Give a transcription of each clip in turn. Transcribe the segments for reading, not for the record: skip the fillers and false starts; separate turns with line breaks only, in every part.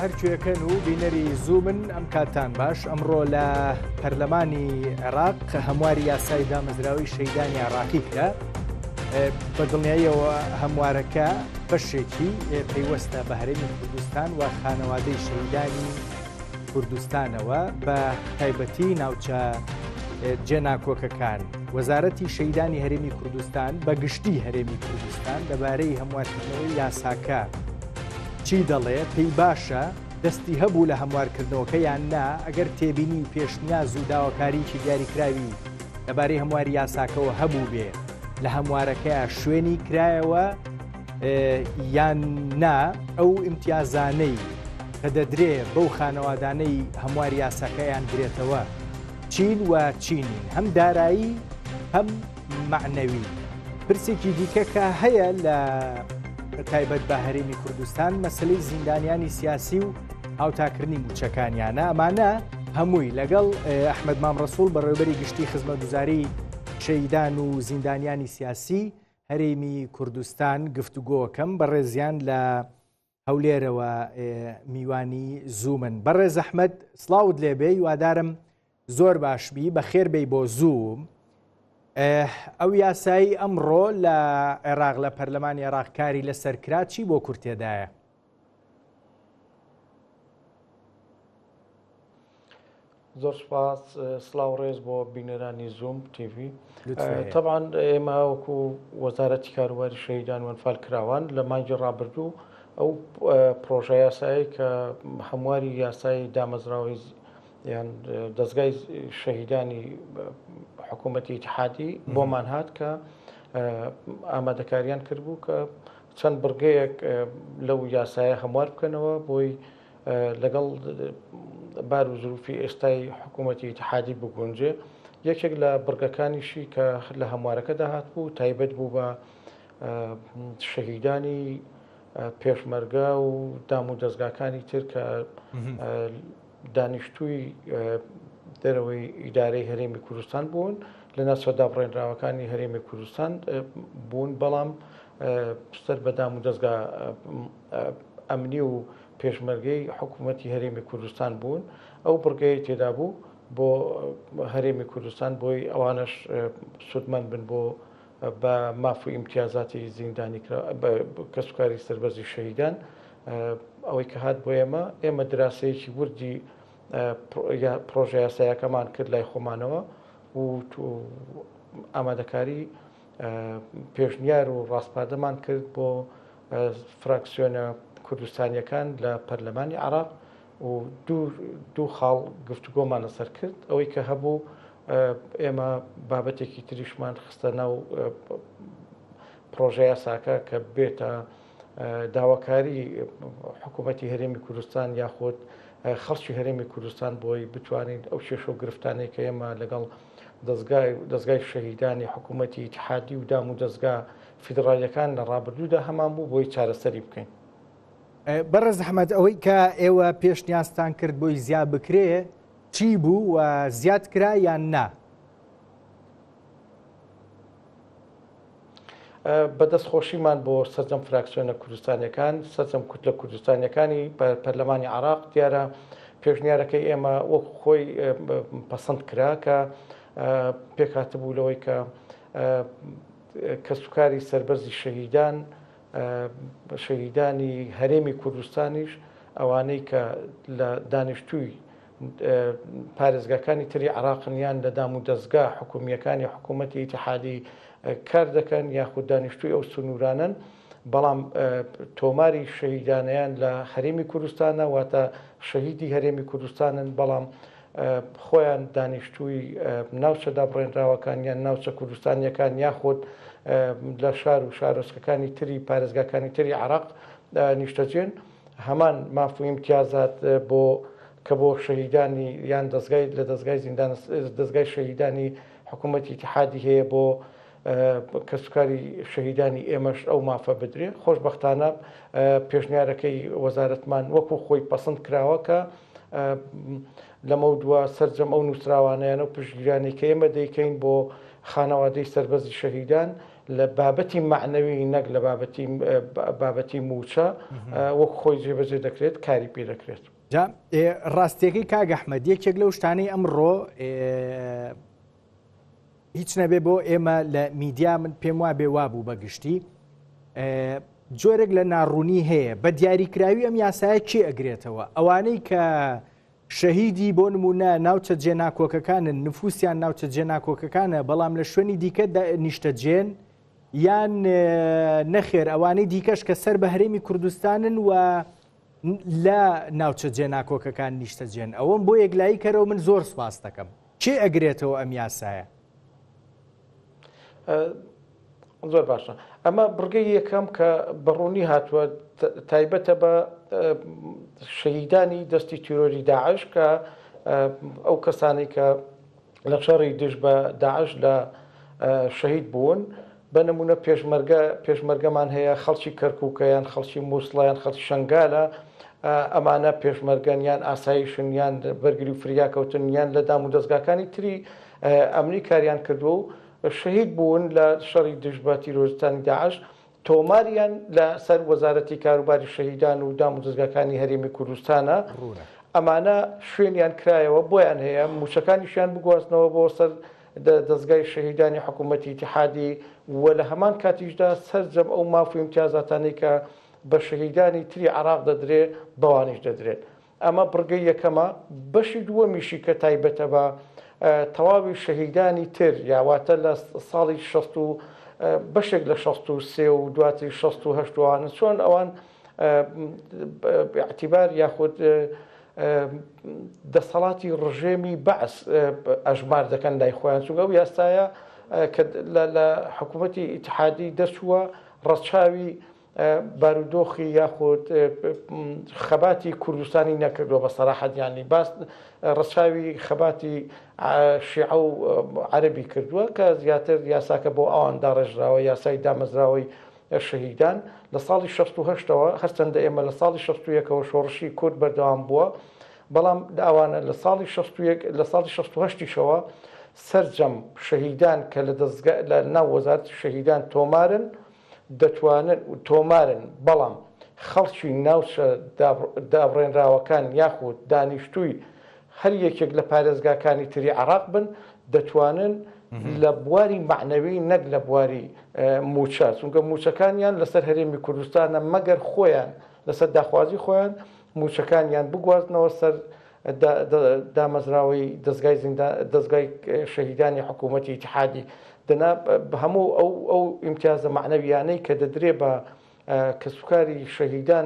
هەرکوێکەن و بینەری زوومن ئەم کاتان باش ئەمڕۆ لە پەرلەمانی عێراق هەمواری یاسای دامەزراوەی شەیدانی عێراقی کرا. بە دڵنیاییەوە هەموارەکە بەشێکی پەیوەستە بە هەرێمی کوردستان و خانەوادەی شەیدانی کوردستانەوە بە تایبەتی ناوچە جێناکۆکەکان. وەزارەتی شەیدانی هەرێمی کوردستان بە گشتی هەرێمی کوردستان لەبارەی هەموارکردنەوەی یاساکە چی دەڵێ؟ پێی باشە دەستی هەبوو لە هەموارکردنەوەکە یان نا؟ ئەگەر تێبینی پێشنیاز و داواکاریکی دیاریکراوی لەبارەی هەمواری یاساکەوە هەبوو بێ لە هەموارەکەیە شوێنی کرایەوە یان نا؟ ئەو ئیمتیازانەی کە دەدرێ بەو خانەوادانەی هەمواری یاساکەیان درێتەوە چین و چینین، هەم دارایی هەم معنەوی. پرسێکی دیکەکە هەیە لە تایبەت بە هەرێمی کوردستان مەسلەی زیندانیانی سیاسی و هاوتاکردنی موچەکانیانە. ئەمانە هەمووی لەگەڵ ئەحمەد مامڕەسوول بەڕێوەبەری گشتی خزمەتگوزاری شەیدان و زیندانیانی سیاسی هەرێمی کوردستان گفتوگۆکەم بەڕێزیان لە هەولێرەوە میوانی زوومن. بەڕێز ئەحمەد سڵاوت لێبێ، وادارم زۆر باشبی بەخێر بێی بۆ زووم. ئەو یاسایی ئەمڕۆ لە عێراق لە پەرلەمانی عێراق کاری لەسەر کرا، چی بۆ کورتێدایە؟
زۆر سپاس، سڵاو ڕێز بۆ بینەرانی زووم تیڤ. طبعاً ئێمە وەکو وەزارەتی کاروباری شەیدان و ئەنفال کراوان لە مانگی ڕابردوو ئەو پرۆژە یاسایی کە هەمواری یاسای دامەزراوەی یان دەستگای شەهیدانی حکوومەتی ئیتیحادی بۆمان هات کە ئامادەکاریان کردبوو کە چەند بڕگەیەک لەو یاسایە هەموار بکەنەوە بۆی لەگەڵ بار و زروفی ئێستای حکوومەتی ئیتیحادی بگونجێ. یەکێک لە بڕگەکانیشی کە لە هەموارەکەدا هات بوو تایبەت بوو بە شەهیدانی پێشمەرگە و دام و دەستگاکانی تر کە دانیشتووی دەرەوەی ئیدارەی هەرێمی کوردستان بوون لە ناوچە بڕێنراوەکانی هەرێمی کوردستان بوون، بەڵام سەر بە دام و دەستگا ئەمنی و پێشمەرگەی حکوومەتی هەرێمی کوردستان بوون. ئەو بڕگەی تێدا بوو بۆ هەرێمی کوردستان بۆی ئەوانش سودمەند بن بۆ بە مافوی ئیمتیازاتی زیندانی کەسوکاری سەربەرزی شەهیدان. ئەوەی کە هات بۆ ئێمە دراسەیەکی وردی پرۆژە یاسایەکەمان کرد لای خۆمانەوە و ئامادەکاری پێشنیار و ڕاستپاردەمان کرد بۆ فراکسیۆنە کوردستانیەکان لە پەرلەمانی عێراق و دوو خاڵ گفتوگۆمان لەسەر کرد. ئەوەی کە هەبوو ئێمە بابەتێکی تریشمان خستە ناو پرۆژە یاساکە کە بێتە داواکاری حکوومەتی هەرێمی کوردستان یاخود خەڵکی هەرێمی کوردستان بۆی بتوانین ئەو کێشە و گرفتانەی کە ئێمە لەگەڵ دەستگای شەهیدانی حکوومەتی ئیتیحادی و دام و دەستگا فیدڕالیەکان لە ڕابردوودا هەمان بوو بۆی چارەسەری بکەین.
بەڕێز ئەحمەد، ئەوەی کە ئێوە پێشنیازتان کرد بۆی زیاد بکرێ چی بوو و زیاد کرا یان نا؟
بەدەستخۆشیمان بۆ سەرجەم فراکسیۆنە کوردستانیەکان سەرجەم کوتلە کوردستانیەکانی پەرلەمانی عێراق دیارە پێشنیارەکەی ئێمە وەکو خۆی پەسەند کرا کە پێکهاتبوو لەوەی کە کەسوکاری سەربەرزی شەهیدانی هەرێمی کوردستانیش ئەوانەی کە لە دانیشتووی پارێزگاکانی تری عێراقن یان لە دام و دەستگا حکوومیەکانی حکوومەتی ئیتیحادی کار دەکەن یاخود دانیشتووی ئەو سنوورانن، بەڵام تۆماری شەهیدانیان لە هەرێمی کوردستانە واتە شەهیدی هەرێمی کوردستانن، بەڵام خۆیان دانیشتووی ناوچە دابڕێنراوەکان یان ناوچە کوردستانیەکان یاخود لە شار و شارۆچکەکانی تری پارێزگاکانی تری عێراق نیشتەجێن هەمان مافوی ئیمتیازات کە بۆ شەهیدانی یان لە دەستگای شەهیدانی حکوومەتی ئیتیحادی هەیە بۆ کەسوکاری شەهیدانی ئێمەش ئەو مافە بدرێ. خۆشبەختانە پێشنیارەکەی وەزارەتمان وەکو خۆی پەسەند کراوە کە لەمە دووە سەرجەم ئەو نووسراوانیانە و پشتگیرانی کە ئێمە دەیکەین بۆ خانەوادەی سەربەرزی شەهیدان لە بابەتی معنەوی نەک لە بابەتی موچە وەک خۆی جێبەجێ دەکرێت کاری پێ دەکرێت.
ڕاستیەکەی کاگەحمەد یەکێک لەو شتانەی ئەمڕۆ هیچ نەبێ بۆ ئێمە لە میدیا من پێم وا بێ وابوو بەگشتی جۆرێک لە ناڕوونی هەیە بە دیاریکراوی ئەم یاسایە کێ ئەگرێتەوە ئەوانەی کە شەهیدی بۆ نمونە ناوچە جێناکۆکەکانن نفوسیان ناوچە جێناکۆکەکانە بەڵام لە شوێنی دیکە نیشتەجێن یان نەخێر ئەوانەی دیکەش کە سەر بە هەرێمی کوردستانن و لە ناوچە جێناکۆکەکان نیشتەجێن ئەوەم بۆ یەکلایی کەرەوە من زۆر سپاس دەکەم کێ ئەگرێتەوە ئەم یاسایە؟
زۆر باشە ئەمە بڕگەی یەکەم کە بەڕوونی هاتووە تایبەتە بە شەهیدانی دەستی تیرۆری داعش کە ئەو کەسانی کە لە شەڕی دژ بە داعش لە شەهید بوون بە نمونە پێشمەرگەمان هەیە خەڵکی کەرکووکەیان خەڵکی مووسڵیان خەڵکی شنگالە ئەمانە پێشمەرگەن یان ئاسایشن یان بەرگری و فریاکەوتن یان لە دام و دەستگاکانی تری ئەمنی کاریان کردو و شەهید بوون لە شەڕی دژ بە تیرۆریستانی داعش تۆماریان لە سەر وەزارەتی کاروباری شەهیدان و دام و دەستگاکانی هەرێمی کوردستانە ئەمانە شوێنیان کرایەوە بۆیان هەیە موچەکانیشیان بگواستنەوە بۆ سەر دەستگای شەهیدانی حکوومەتی ئیتیحادی و لە هەمان کاتیشدا سەرجەم ئەو مافی امتیازاتانی کە بە شەهیدانی تری عراق دەدرێ بەوانیش دەدرێت ئەمە بڕگەی یەکەمە بەشی دووەمیشی کە تایبەتە بە تەواوی شەهیدانی تر یاواتە لە ساڵی بەشێک لە 63 و دواتری 1970 چۆن ئەوان باعتیبار یاخود دەسەڵاتی ڕژێمی بەعس ئەژمار دەکەن لای خۆیان چونکە ئەو یاسایە کە لە حکوومەتی ئیتیحادی دەچووە ڕەچاوی بارودۆخی یاخود خەباتی کوردستانی نەکردووە بە سەراحەتیانی باس ڕەچاوی خەباتی شیعە و عەرەبی کردووە کە زیاتر یاساکە بۆ ئەوان داڕێژراوە یاسای دامەزراوەی شەهیدان لە ساڵی 68ەوە هەرچەندە ئێمە لە ساڵی 61ەوە شۆڕشی کورد بەردەوام بووە بەڵام ئەوانە لە ساڵی 68ەوە سەرجەم شەهیدان کە لە ناو وەزارەت شەهیدان تۆمارن بەڵام خەڵکی ناوچە دابڕێنراوەکان یاخود دانیشتووی هەر یەکێک لە پارێزگاکانی تری عراق بن دەتوانن لە بواری معنەوی نەک لە بواری موچە چونکە موچەکانیان لەسەر هەرێمی کوردستانە مەگەر خۆیان لەسەر داخوازی خۆیان موچەکانیان بگوازنەوە سەر دامەزراوەی دەستگای شەهیدانی حکوومەتی ئیتیحادی دەنا هەموو ئەو ئیمتیازە معنەویانەی کە دەدرێ بە کەسوکاری شەهیدان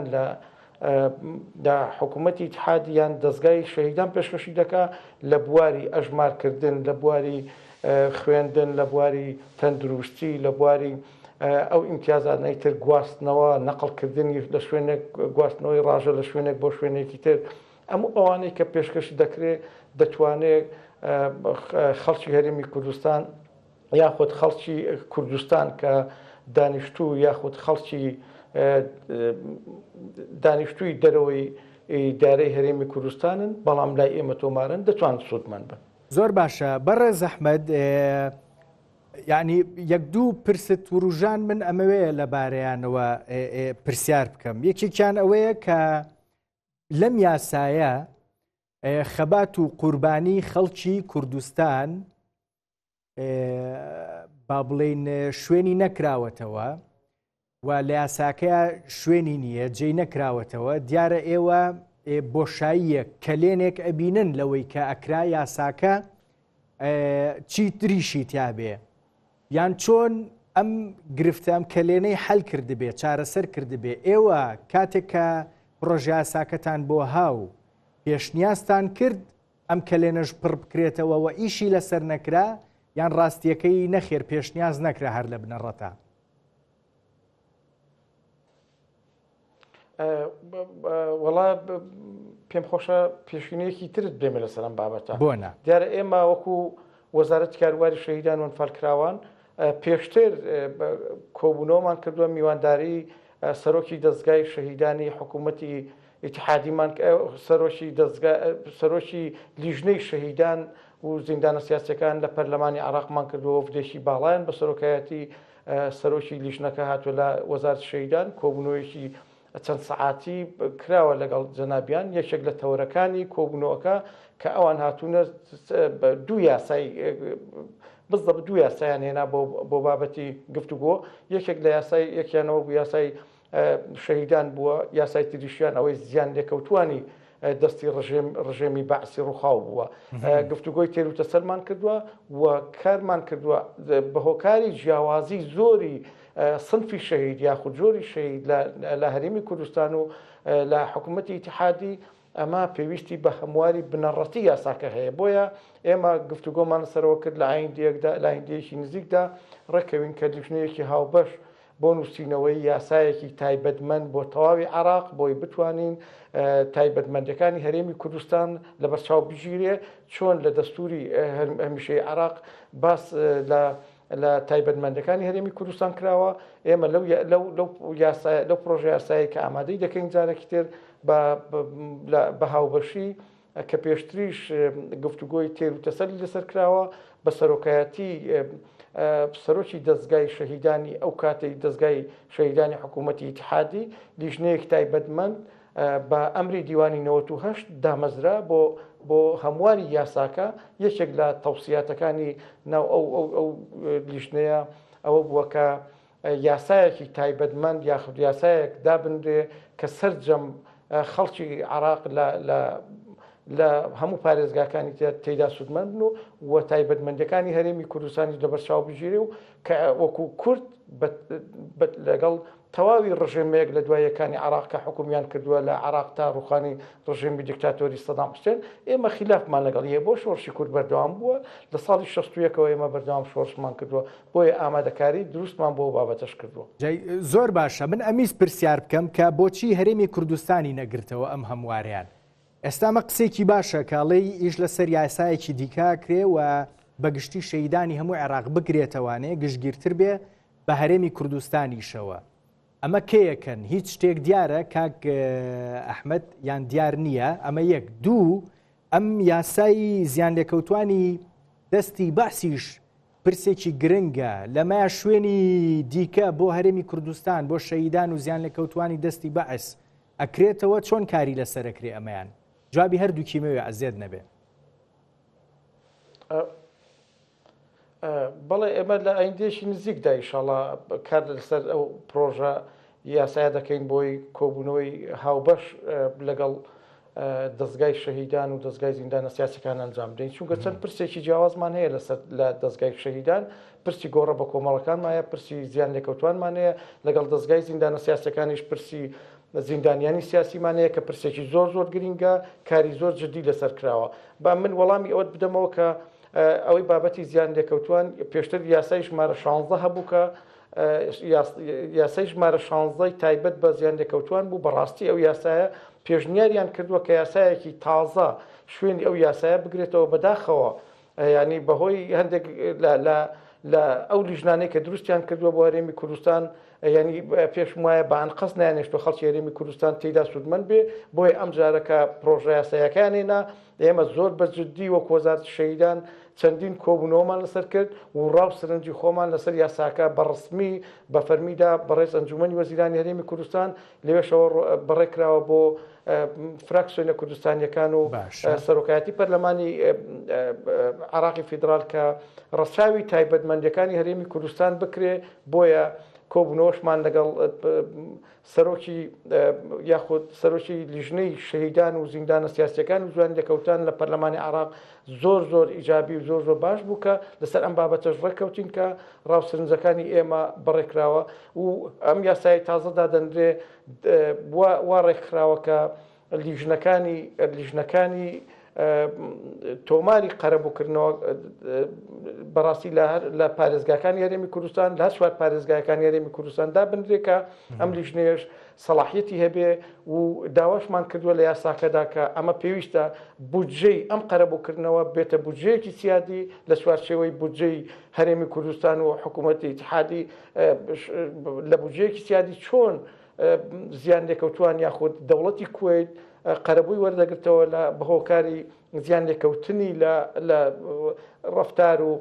لە حکوومەتی ئیتیحادیان دەستگای شەهیدان پێشکەشی دەکا لە بواری ئەژمارکردن لە بواری خوێندن لە بواری تەندروستی لە بواری ئەو ئیمتیازانەی تر گواستنەوە نەقڵکردنی لە شوێنێک گواستنەوەی ڕاژە لە شوێنێک بۆ شوێنێکی تر ئەموو ئەوانەی کە پێشکەشی دەکرێت دەتوانێت خەڵکی هەرێمی کوردستان یاخود خەڵکی کوردستان کە دانیشتوو یاخود خەڵکی دانیشتووی دەرەوەی دارەی هەرێمی کوردستانن بەڵام لای ئێمە تۆمارن دەتوان سوودمان بن.
زۆر باشە بەڕێز ئەحمەد یعنی یەک دوو پرست وروژان من ئەمەوەیە لەبارەیانەوە پرسیار بکەم یەکێکیان ئەوەیە کە لەم یاسایە خەبات و قوربانی خەڵکی کوردستان با بڵێن شوێنی نەکراوەتەوە و لە یاساکەیە شوێنی نییە جێی نەکراوەتەوە دیارە ئێوە بۆشاییە کەلێنێک ئەبینن لەوەی کە ئەکرا یاساکە چی تریشی تیابێ یان چۆن ئەم گرفتە ئەم کەلێنەی حەل کردبێ چارەسەر کردبێ ئێوە کاتێک کە پرۆژە یاساکەتان بۆ هاو پێشنیازتان کرد ئەم کەلێنەش پڕ بکرێتەوە و ئیشی لەسەر نەکرا یان ڕاستیەکەی نەخێر پێشنیاز نەکرا هەر لە بنەڕەتە
وەڵا پێم خۆشە پێشینەیەکی ترت بێمە لەسەرم بابەتە
بۆنە
دیارە ئێمە وەکو وەزارەتی کاروباری شەهیدان و ئەنفالکراوان پێشتر کۆبوونەوەمان کردووە میوانداری سەرۆکی دەستگای شەهیدانی حکوومەتی ئیتیحادیمان سەرۆکی لیژنەی شەهیدان و زیندانە سیاسەکان لە پەرلەمانی عراقمان کردووە وفدێکی باڵایان بە سەرۆکایەتی سەرۆکی لیژنەکە هاتووە لە وەزارەت شەهیدان کۆبوونەوەیەکی چەند سەعاتی کراوە لەگەڵ جەنابیان یەکێک لە تەورەکانی کۆبوونەوەکە کە ئەوان هاتوونە دوو یاسای بزدە دوو یاسایان هێنا بۆ بابەتی گفتوگۆ یەکێک لە یاسای یەکیانەوە بوو یاسای شەهیدان بووە یاسای تریشیان ئەوەی زیان لێکەوتوانی دەستی ڕژێمی بەعسی ڕووخاو بووە گفتوگۆی تێروتە سەرمان کردووە و کارمان کردووە بە هۆکاری جیاوازی زۆری سنفی شەهید یاخود جۆری شەهید لە هەرێمی کوردستان و لە حکوومەتی ئیتیحادی ئەمە پێویستی بە هەمواری بنەڕەتی یاساکە هەیە بۆیە ئێمە گفتوگۆمان سەرەوە کرد لە ئایندەیەکدا لە ئایندەیەکی نزیکدا ڕێکەوین کە لیژنەیەکی هاوبەش بۆ نووسینەوەی یاسایەکی تایبەتمەند بۆ تەواوی عێراق بۆی بتوانین تایبەتمەندەکانی هەرێمی کوردستان لە بەرچاو بژیرێ چۆن لە دەستوری هەمیشەی عێراق باس لە تایبەتمەندەکانی هەرێمی کوردستان کراوە ئێمە لەو پرۆژە یاسایی کە ئامادەی دەکەین جارێکی تر بە هاوبەشی کە پێشتریش گفتوگۆی تێروتەسەلی لەسەر کراوە بە سەرۆکایەتی سەرۆکی دەستگای شەهیدانی ئەو کاتەی دەستگای شەهیدانی حکوومەتی ئیتیحادی لیژنەیەک تایبەتمەند بە ئەمری دیوانی 98 دامەزرا بۆ هەمواری یاساکە یەکێک لە تەوسیاتەکانی ناو ئەو لیژنەیە ئەوە بووە کە یاسایەکی تایبەتمەند یاخود یاسایەک دابنرێ کە سەرجەم خەڵکی عێراق لە هەموو پارێزگاکانی تێدا سوودمەند و تایبەتمەندەکانی هەرێمی کوردستانی لەبەرچاو بژیرێ و کە وەکو کورد لەگەڵ تەواوی ڕژێمەیەک لە دوایەکانی عێراق کە حکومیان کردووە لە عێراق تا ڕوخانی ڕژێمی دیکتاتۆری سەدام حوسێن ئێمە خلافمان لەگەڵ یە بۆ شۆڕشی کورد بەردەوام بووە لە ساڵی 61ەوە ئێمە بەردەوام شۆڕشمان کردووە بۆیە ئامادەکاری دروستمان بۆ بابەتەش کردووە.
زۆر باشە من ئەمیز پرسیار بکەم کە بۆچی هەرێمی کوردستانی نەگرتەوە ئەم هەمواریان ئێستا مە قسێکی باشە کاڵەی ئیش لەسەر یاسایەکی دیکا کرێ و بەگشتی شەهیدانی هەموو عێراق بگرێتەوانێ گشتگیرتر بێ بە هەرێمی کوردستانیشەوە ئەمە کێیەکەن هیچ شتێک دیارە کاک ئەحمەد یان دیار نییە ئەمە یەک دوو ئەم یاسایی زیان لێکەوتوانی دەستی باسیش پرسێکی گرنگە لەمایە شوێنی دیکە بۆ هەرێمی کوردستان بۆ شەهیدان و زیان لێکەوتوانی دەستی بەعس ئەکرێتەوە چۆن کاری لەسەرەکرێ ئەمەیان جوابی هەردووکیمەوێ ئەزێت نەبێ.
بەڵێ ئێمە لە ئایندێشی نزیکدا ئینشاڵڵا کار لەسەر ئەو پرۆژە یاسایە دەکەین بۆی کۆبوونەوەی هاوبەش لەگەڵ دەستگای شەهیدان و دەستگای زیندانە سیاسەکان ئەنجام بدەین چونکە چەند پرسێکی جیاوازمان هەیە لە دەستگای شەهیدان پرسی گۆڕە بە کۆمەڵەکانمایە پرسی زیان لێکەوتوانمان هەیە لەگەڵ دەستگای زیندانە سیاسەکانیش پرسی زیندانیانی سیاسیمانەیە کە پرسێکی زۆر گرینگە کاری زۆر جدی لەسەر کراوە با من وەڵامی ئەوەت بدەمەوە کە ئەوەی بابەتی زیان لێکەوتوان پێشتر یاسای ژمارە 16 هەبوو کە یاسای ژمارە 16 تایبەت بە زیان لێکەوتوان بوو بەڕاستی ئەو یاسایە پێشنیاریان کردووە کە یاسایەکی تازە شوێنی ئەو یاسایە بگرێتەوە بەداخەوە ینی بەهۆی هەندێک لە ئەو لیژنانەی کە دروستیان کردووە بۆ هەرێمی کوردستان ینی پێشم وایە بە ئەنقەس نایانێشتۆ خەڵکی هەرێمی کوردستان تێیدا سوودمەند بێ بۆیە ئەم جارەکە پرۆژە یاسایەکانێنا ئێمە زۆر بەجددی وەک وەزارەتی شەهیدان چەندین کۆبوونەوەمان لەسەر کرد و ڕاو سرنجی خۆمان لەسەر یاساکە بەڕسمی بە فەرمیدا بەڕێز ئەنجومەنی وەزیرانی هەرێمی کوردستان لەوێشەوە بەڕێکراوە بۆ فراکسیۆنە کوردستانیەکان و سەرۆکایەتی پەرلەمانی عێراقی فیدرال کە ڕەچاوی تایبەتمەندەکانی هەرێمی کوردستان بکرێ بۆیە کۆبوونەوەشمان لەگەڵ سەرۆکی یاخود سەرۆکی لیژنەی شەهیدان و زیندانە سیاسیەکان و جوان لێکەوتان لە پەرلەمانی عێراق زۆر ئیجابی و زۆر باش بوو کە لەسەر ئەم بابەتەش ڕێککەوتین کە ڕاوسرنجەکانی ئێمە بەڕێکراوە و ئەم یاسای تازەدا دەندرێ وا ڕێکخراوە کە لیژنەکانی تۆماری قەرەبووکردنەوە بەڕاستی لە پارێزگاکانی هەرێمی کوردستان لە چوار پارێزگاکانی هەرێمی کوردستاندا بنرێکە ئەم لیژنەیەش سەلاحیەتی هەبێ و داواشمان کردووە لە یاساکەدا کە ئەمە پێویستە بودجەی ئەم قەرەبووکردنەوە بێتە بودجەیەکی سیادی لە چوارچێوەی بودجەی هەرێمی کوردستان و حکوومەتی ئیتیحادی لە بودجەیەکی سیادی چۆن زیان لێکەوتوان یاخود دەوڵەتی کوێیت قەرەبووی وەردەگرتەوە لە بەهۆکاری زیان لێکەوتنی لە ڕەفتار و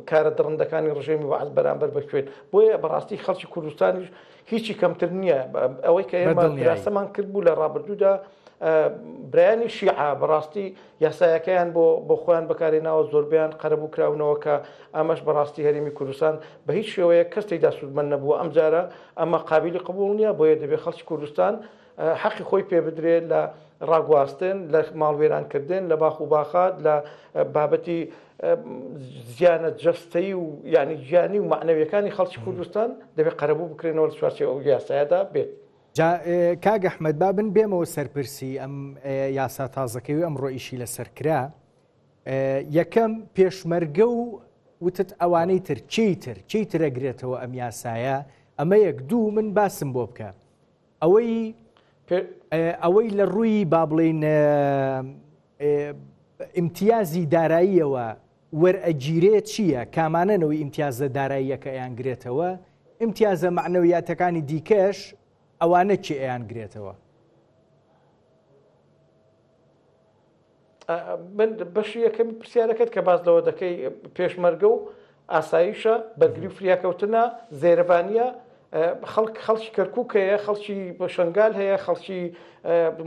کارە دڕندەکانی ڕژێمی وعد بەرامبەر بەکوێن بۆیە بەڕاستی خەڵکی کوردستانیش هیچی کەمتر نییە ئەوەی کە ئێمە دراسەمان کرد بوو لە ڕابردوودا برایانی شیعە بەڕاستی یاسایەکەیان بۆ خۆیان بەکارێناوە زۆربیان قەرەبوو کراونەوە کە ئەمەش بەڕاستی هەرێمی کوردستان بە هیچ شێوەیە کەس تێیدا سوودمەند نەبووە ئەم جارە ئەمە قابلی قبول نییە بۆیە دەبێت خەڵکی کوردستان حەقی خۆی پێ بدرێت لە ڕاگواستن لە ماڵوێرانکردن لە باخ و باخات لە بابەتی زیانە جەستەی و ینی گیانی و معنەویەکانی خەڵکی کوردستان دەبێت قەرەبوو بکرێنەوە لە چوارچێوە ئەو یاسایەدا بێت.
کاگ ئەحمەد بابن بێمەوە سەرپرسی ئەم یاسا تازەکەی و ئەمڕۆ ئیشی لەسەر کرا. یەکەم پێشمەرگە و وتت ئەوانەی تر چی تر ئەگرێتەوە ئەم یاسایە ئەمە یەک دوو من باسم بۆ بکە ئەوەی لە ڕووی با بڵێن ئیمتیازی داراییەوە وەرئەگیرێت چییە؟ کامانەنەوەی ئیمتیازە داراییەکە ئەیانگرێتەوە، ئیمتیازە معنەویاتەکانی دیکەش ئەوانە چی ئەیانگرێتەوە؟
من بەشی یەکەمی پرسیارەکەت کە باز لەوە دەکەی پێشمەرگە و ئاساییشە بەرگری و فریاکەوتنە زێرەبانیە خەڵکی کەرکووک هەیە خەڵکی بە شنگال هەیە خەڵکی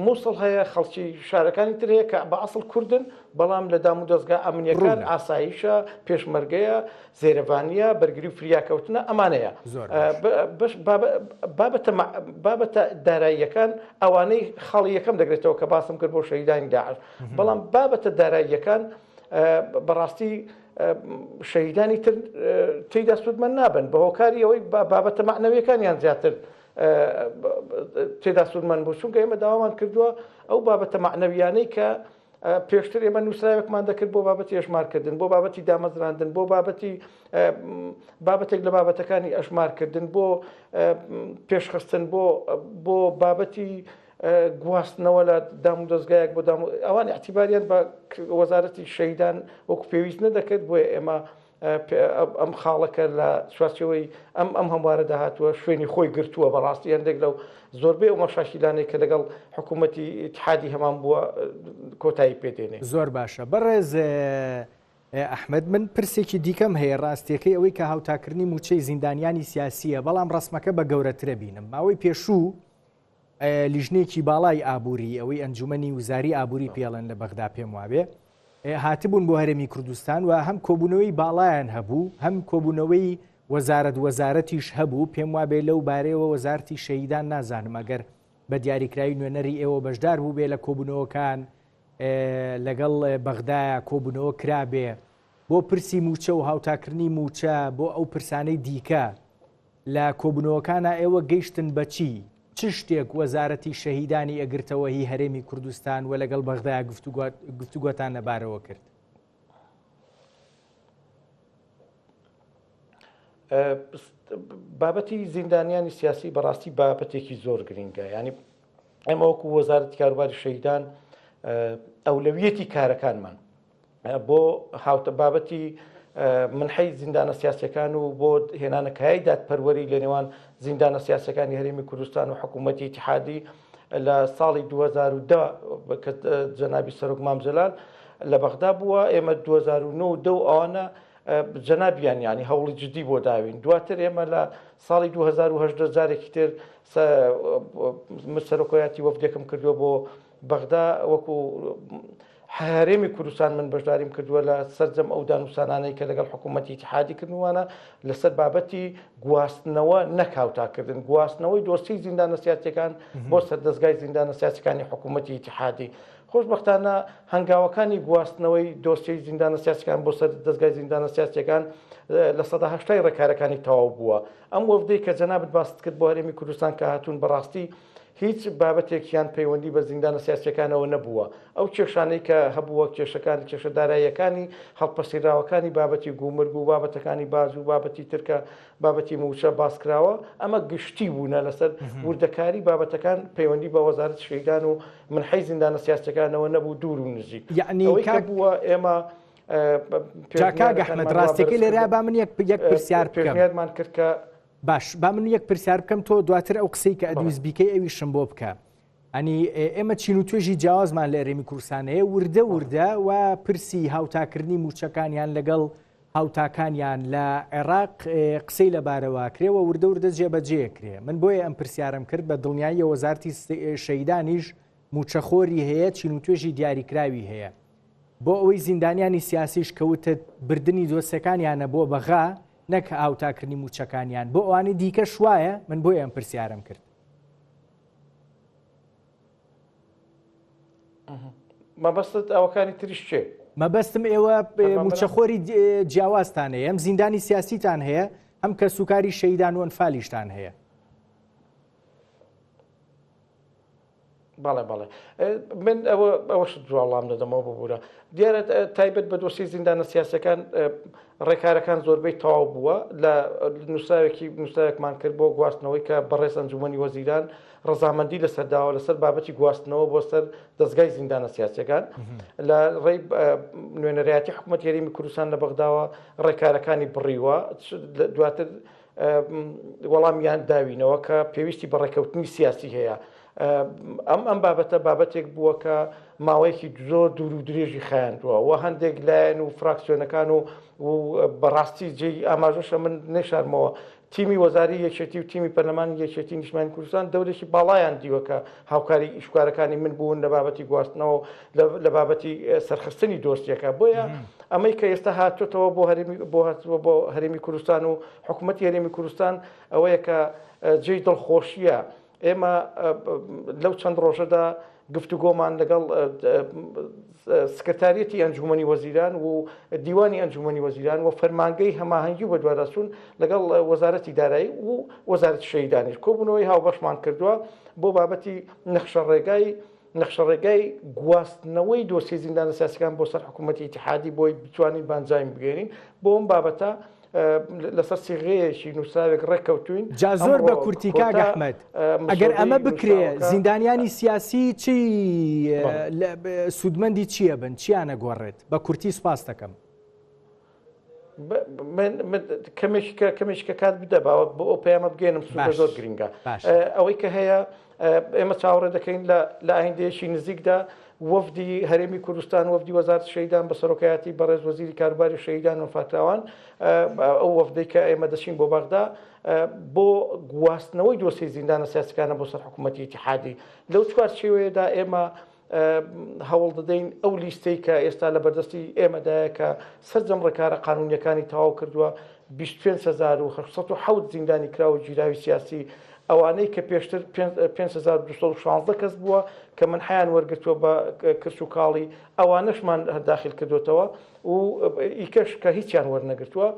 مووسڵ هەیە خەڵکی شارەکانی تر هەیە کە بە ئەسڵ کوردن بەڵام لە دام و دەستگا ئەمنیەکان ئاساییشە پێشمەرگەیە زێرەبانیە بەرگری و فریاکەوتنە ئەمانەیە بابەتە داراییەکان ئەوانەی خاڵی یەکەم دەگرێتەوە کە باسم کرد بۆ شەهیدانی داعش بەڵام بابەتە داراییەکان بەڕاستی شەهیدانی تر تێیدا سوودمەند نابن بە هۆکاری ئەوەی بابەتە معنەویەکانیان زیاتر تێدا سوودمەند بوو چونکە ئێمە داوامان کردووە ئەو بابەتە معنەویانەی کە پێشتر ئێمە نووسراوێکمان دەکرد بۆ بابەتی ئەژمارکردن بۆ بابەتی دامەزراندن بۆ بابەتێک لە بابەتەکانی ئەژمارکردن بۆ پێشخستن بۆ بابەتی گواستنەوە لە دام و دەستگایەک بۆ ئەوان اعتیباریان بە وەزارەتی شەهیدان وەکو پێویست نەدەکرد بۆیە ئێمە ئەم خاڵەکە لە چوارچەوەی ئەم هەموارە داهاتووە شوێنی خۆی گرتووە بەڕاستی هەندێک لەو زۆربەی ئەو مەشاشیلانەی کە لەگەڵ حکوومەتی اتحادی هەمان بووە کۆتایی پێدێنێ.
زۆر باشە بەڕێز ئەحمەد من پرسێکی دیکەم هەیە ڕاستیەکەی ئەوەی کە هاوتاکردنی موچەی زیندانیانی سیاسیە بەڵام ڕسمەکە بە گەورەترە بینم ماوەی پێشوو لیژنێکی باڵای ئابووری ئەوەی ئەنجومەنی وزاری ئابووری پێڵەن لە بەغدا پێم وابێ هاتبوون بۆ هەرێمی کوردستان و هەم کۆبوونەوەی باڵایان هەبوو هەم کۆبوونەوەی وەزارەتیش هەبوو پێم وابێ لەو بارەیەوە وەزارەتی شەهیدان نازانم ئەگەر بە دیاریکراوی نوێنەری ئێوە بەشدار بوو بێ لە کۆبوونەوەکان لەگەڵ بەغدایە کۆبوونەوە کرابێ بۆ پرسی موچە و هاوتاکردنی موچە بۆ ئەو پرسانەی دیکە لە کۆبوونەوەکانە ئێوە گەیشتن بەچی؟ چ شتێک وەزارەتی شەهیدانی ئەگرتەوە هی هەرێمی کوردستان و لەگەڵ بەغدایە گفتوگۆتان لەبارەوە کرد؟
بابەتی زیندانیانی سیاسی بەڕاستی بابەتێکی زۆر گرنگە ینی ئەمە وەکو وەزارەتی کاروباری شەهیدان ئەولەویەتی کارەکانمان بۆ هاوتە بابەتی منحەی زیندانە سیاسەکان و بۆ هێنانەکەی دادپەروەری لە نێوان زیندانە سیاسەکانی هەرێمی کوردستان و حکوومەتی اتحادی لە ساڵی 2010 کە جەنابی سەرۆک مام جەلال لە بەغدا بووە ئێمە 2009 ئەوانە جەنابیان ینی هەوڵی جدی بۆ داوین دواتر ئێمە لە ساڵی 2010 جارێکی تر سەرۆکایەتی وەفدێکم کردووە بۆ بەغدا وەکو هەرێمی کوردستان من بەشداریم کردووە لە سەرجەم ئەو دانووسانانەی کە لەگەڵ حکوومەتی اتحادی کردوانە لەسەر بابەتی گواستنەوە نەکاوتاکردن گواستنەوەی دۆستی زیندانە سیاسیەکان بۆ سەردەستگای زیندانە سیاسەکانی حکوومەتی اتحادی خۆشبەختانە هەنگاوەکانی گواستنەوەی دۆستی زیندانە سیاسەکان بۆ سەردەستگای زیندانە سیاسیەکان لە 180 ڕێکارەکانی تەواو بووە ئەم وەفدەی کە جەنابەت باست کرد بۆ هەرێمی کوردستان کە هاتوون بەڕاستی هیچ بابەتێکیان پەیوەندی بە زیندانە سیاسیەکانەوە نەبووە ئەو کێشانەی کە هەبووە کێشە داراییەکانی هەڵپەسیراوەکانی بابەتی گومرگ و بابەتەکانی باز و بابەتی ترکە بابەتی موچە باسکراوە ئەمە گشتی بوونە لەسەر وردەکاری بابەتەکان پەیوەندی بە وەزارەت شەهیدان و منحەی زیندانە سیاسیەکانەوە نەبوو دوور و نزیک
یعنی
بووە ئێمە
کاگ ئەحمەد ڕاستیەکەی لێرە با من یەک پرسیار
پێشنیارمان کرد کە
باش با من یەک پرسیار بکەم تۆ دواتر ئەو قسەی کە ئەدویست بیکەی ئەویشم بۆ بکە ئەنی ئێمە چین و توێژی جیاوازمان لە هەرێمی کوردستانەیە وردە و پرسی هاوتاکردنی موچەکانیان لەگەڵ هاوتاکانیان لە عێراق قسەی لەبارەواکرێەوە وردە وردە جێبەجێکرێ. من بۆیە ئەم پرسیارم کرد بە دڵنیایی وەزارەتی شەیدانیش موچەخۆری هەیە، چین و توێژی دیاریکراوی هەیە بۆ ئەوەی زیندانیانی سیاسیش کەوتە بردننی دۆستەکانیانە بۆ بەغا نەک هاوتاکردنی موچەکانیان. بۆ ئەوانەی دیکە شوایە من بۆیە ئەم پرسیارم کرد.
مەبەستت ئەوەکانی تریش چێ؟
مەبەستم ئێوە موچەخۆری جیاوازتان هەیە، ئەم زیندانی سیاسیتان هەیە، ئەم کە سوکاری شەیدان و ئەنفالیشتان هەیە.
بەڵێ بەڵێ من ئەوەش جوڵام دەدەمەوە ببوورە. دیارە تایبەت بە دۆسی زیندانە سیاسەکان ڕێکارەکان زۆربەی تەواو بووە لە نووساوێکمان کرد بۆ گواستنەوەی کە بەڕێز ئەنجومەنی وەزیران ڕەزامەندی لەسەرداوە لەسەر بابەتی گواستنەوە بۆ سەر دەستگای زیندانە سیاسەکان لە ڕێی نوێنەرایەتی حکوومەت یاریمی کوردستان لە بەغداوە ڕێکارەکانی بڕیوە. دواتر وەڵامیان داوینەوە کە پێویستی بە ڕێکەوتنی سیاسی هەیە. ئەم بابەتە بابەتێک بووە کە ماوەیەکی زۆر دوور و درێژی خایاندووە و هەندێک لایەن و فراکسیۆنەکان و بەڕاستی جێی ئاماژەشە من نێشارمەوە تیمی وەزاری یەکێتی و تیمی پەرلەمانی یەکێتی نیشتیمانی کوردستان دەورێکی باڵایان دیوە کە هاوکاری ئیشکارەکانی من بوون لە بابەتی گواستنەوە لە بابەتی سەرخستنی دۆستیەکە. بۆیە ئەمەی کە ئێستا هاتوێتەوە بۆ هەرێمی کوردستان و حکوومەتی هەرێمی کوردستان ئەوەیە کە جێی دڵخۆشیە. ئێمە لەو چەند ڕۆژەدا گفتوگۆمان لەگەڵ سکرتاریەتی ئەنجومەنی وەزیران و دیوانی ئەنجومەنی وەزیران و فەرمانگەی هەماهەنگی و بەدواداچوون لەگەڵ وەزارەتی دارایی و وەزارەتی شەیدانیش کۆبوونەوەی هاوبەشمان کردووە بۆ بابەتی نەخشەڕێگای گواستنەوەی دۆسی زیندانە سیاسەکان بۆ سەر حکوومەتی ئیتیحادی بۆی بتوانین بانجایم بگەێنین. بۆ ئەم بابەتە لەسەر سیغەیەکی نووسراوێک ڕێککەوتوین.
جا زۆر بە کورتی کاک ئەحمەد ئەگەر ئەمە بکرێ زیندانیانی سیاسی چی سوودمەندی چییە بن چیانە گۆڕێت؟ بە کورتی سپاس دەکەم.
کەمێککە کات بدەباوە بۆ ئەو پەیامە بگەێنم سوودە زۆر گرنگە. ئەوەی کە هەیە ئێمە چاوەڕێ دەکەین لە ئایندەیەکی نزیکدا وەفدی هەرێمی کوردستان وەفدی وەزارەتی شەیدان بە سەرۆکایەتی بەڕێز وەزیری کاروباری شەیدان و فاتراوان ئەو وەفدەی کە ئێمە دەچین بۆ بەغدا بۆ گواستنەوەی دۆسی زیندانە سیاسەکانە بۆ سەر حکوومەتی ئیتیحادی. لەو چوارچێوەیەدا ئێمە هەوڵ دەدەین ئەو لیستەی کە ئێستا لە بەردەستی ئێمەدایە کە سەرجەم ڕێکارە قانونیەکانی تەواو کردووە 25,707 زیندانی کراوە گیراوی سیاسی ئەوانەی کە پێشتر 5216 کەس بووە کە من حیان وەرگرتووە بە کرچ و کاڵی ئەوانەشمان داخل کردوێتەوە و ئیکەش کە هیچیان وەرنەگرتووە.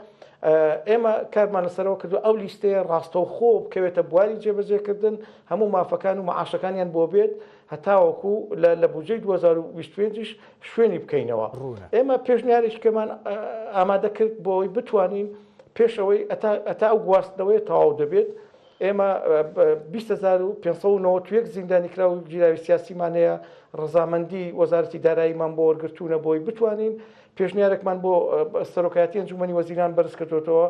ئێمە کارمان لەسەرەوە کردو ئەو لیستەیە ڕاستەوخۆ بکەوێتە بواری جێبەجێکردن هەموو مافەکان و معاشەکانیان بۆ بێت هەتاوەکو لە بودجەی 2025 شوێنی بکەینەوە. ئێمە پێشنیارێکمان ئامادە کرد بۆی بتوانین پێشەوەی ئەتا ئەو گواستنەوەی تەواو دەبێت. ئێمە 20,591 زیندانی کراوی گیراوی سیاسیمانەیە ڕەزامەندی وەزارەتی داراییمان بۆ وەرگرتوونە بۆی بتوانین پێشنیارێکمان بۆ سەرۆکایەتی ئەنجومەنی وەزیران بەرز کردوێتەوە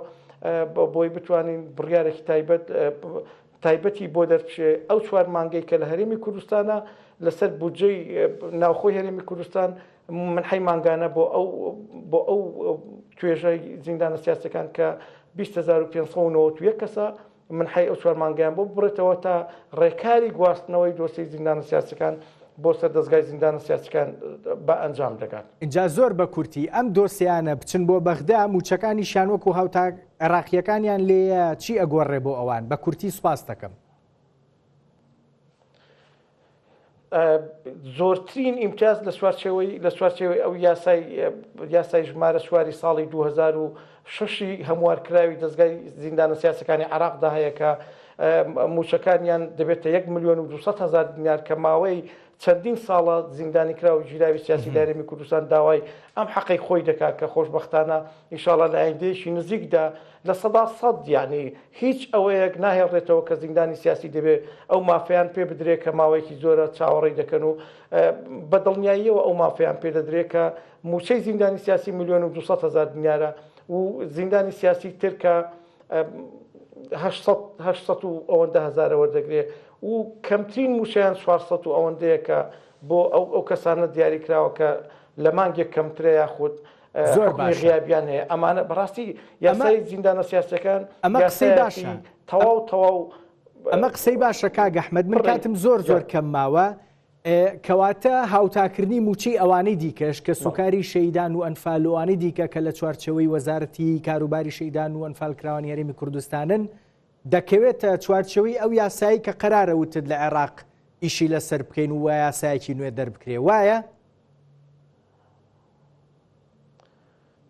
بۆی بتوانین بڕیارێکی تایبەتی بۆ دەرچێ ئەو چوار مانگەی کە لە هەرێمی کوردستانە لەسەر بودجەی ناوخۆی هەرێمی کوردستان منحەی مانگانە بۆ ئەو توێژەی زیندانە سیاسەکان کە 20,591 کەسە منحەی ئەو چوار مانگیان بۆ بڕێتەوە تا ڕێکاری گواستنەوەی دۆسی زیندانە سیاسەکان بۆ سەر دەستگای زیندانە سیاسەکان بە ئەنجام دەکات.
اینجا زۆر بە کورتی ئەم دۆسیانە بچن بۆ بەغدا موچەکانی شانوەک و هاوتا عێراقیەکانیان لێیە چی ئەگۆڕێ بۆ ئەوان؟ بە کورتی سوپاس دەکەم.
زۆرترین ئیمتیاز لە سوارچەوەی ئەو یاسای ژمارە سواری ساڵی 2006 هەموارکراوی دەستگای زیندانە سیاسەکانی عێراقدا هەیە کە موچەکانیان دەبێتە 1,200,000 دینار کە ماوەی چەندین ساڵە زیندانی کراوی گیراوی سیاسی لە هەرێمی کوردستان داوای ئەم حەقی خۆی دەکات کە خۆشبەختانە ئینشاءڵڵا لە ئایندەیەکی نزیکدا لە 100% یعنی هیچ ئەوەیەک ناهێڵێتەوە کە زیندانی سیاسی دەبێت ئەو مافیان پێ بدرێت کە ماوەیەکی زۆرە چاوەڕێی دەکەن و بەدڵنیاییەوە ئەو مافیان پێ دەدرێت کە موچەی زیندانی سیاسی 1,200,000 دینارە و زیندانی سیاسی ترکە 800 و ئەوەندە هزارە وەردەگرێت و کەمترین موشیان 400 و ئەوەندەیە کە بۆ ئەو کەسانە دیاری کراوە کە لە مانگێک کەمترە یاخود غیابیان هەیە ئەمانە بەڕاستی یاسای زیندانە سیاسەکان
ئەمە قسەی باشە
تەواو
ئەمە قسەی باشە کاک ئەحمەد من کاتم زۆر کەم ماوە کەواتە هاوتاکردنی موچەی ئەوانەی دیکەش کە سوکاری شەیدان و ئەنفالوانی دیکە کە لە چوارچەوەی وەزارەتی کاروباری شەیدان و ئەنفالکراوانی هەرێمی کوردستانن دەکەوێتە چوارچەوەی ئەو یاسایی کە قەرارە وتت لە عێراق ئیشی لەسەر بکەین و یاسایەکی نوێ دەربکرێ وایە؟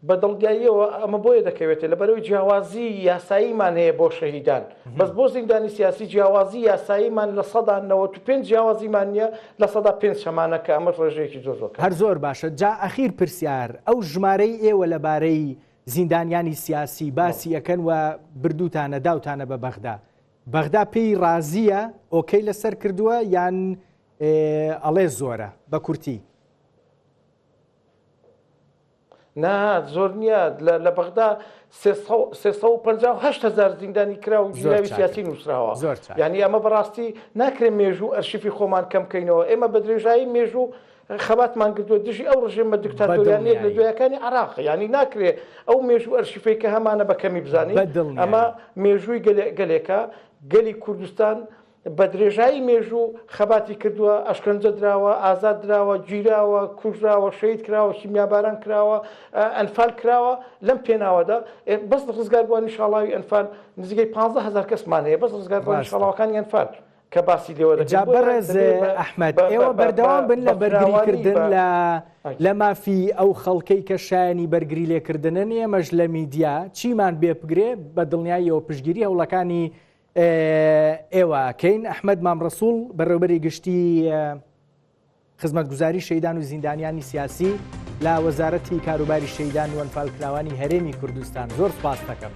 بەدڵگاییەوە ئەمە بۆیە دەکەوێتێت لەبەرەوەی جیاوازی یاساییمان هەیە بۆ شەهیدان بەس بۆ زیندانی سیاسی جیاوازی یاساییمان لە 95 جیاوازیمان نییە لە 5 شەمانەکە ئەمە ڕێژەیەکی زۆرەکە
هەر زۆر باشە جا ئەخیر پرسیار ئەو ژمارەی ئێوە لەبارەی زیندانیانی سیاسی باسی یەکەن و بردووتانە داوتانە بە بەغدا پێی ڕازیە ئۆکەی لەسەر کردووە یان ئەڵێ زۆرە بە کورتی
نا زۆر نییە لە بەغدا 350,000 زیندانی کرا و جیاوی سیاسی نووسراوە یعنی ئەمە بەڕاستی ناکرێت مێژوو ئەرشیفی خۆمان کەم بکەینەوە ئێمە بە درێژایی مێژوو خەباتمان کردووە دژی ئەو ڕژێمە دیکتاتۆریانێت لە دوایەکانی عێراق ینی ناکرێت ئەو مێژوو ئەرشیفەی کە هەمانە بە کەمی بزانین ئەمە مێژووی گەلێکە گەلی کوردستان بە درێژایی مێژوو خەباتی کردووە ئەشکەنجە دراوە ئازاد دراوە گیراوە کوژراوە شەید کراوە شیمیاباران کراوە ئەنفال کراوە لەم پێناوەدا بەس ڕزگار بووە نیشاڵاوی ئەنفال نزیکەی 15,000 کەسمان هەیە بەس ڕزگار بووە نیشاڵاوەکانی ئەنفال کە باسی لێوە
دەکەن بەڕێز ئەحمەد ئێوە بەردەوام بن لە بەرگریکردن لە مافی ئەو خەڵکەی کە شایانی بەرگری لێکردنن ئێمەش لە میدیا چیمان بێ بگرێ بە دڵنیاییەوە پشتگیری هەوڵەکانی ئێوە کەین ئەحمەد مامڕەسوول بەڕێوەبەری گشتی خزمەتگوزاری شەیدان و زیندانیانی سیاسی لە وەزارەتی کاروباری شەیدان و ئەنفالکراوانی هەرێمی کوردستان زۆر سوپاس دەکەم.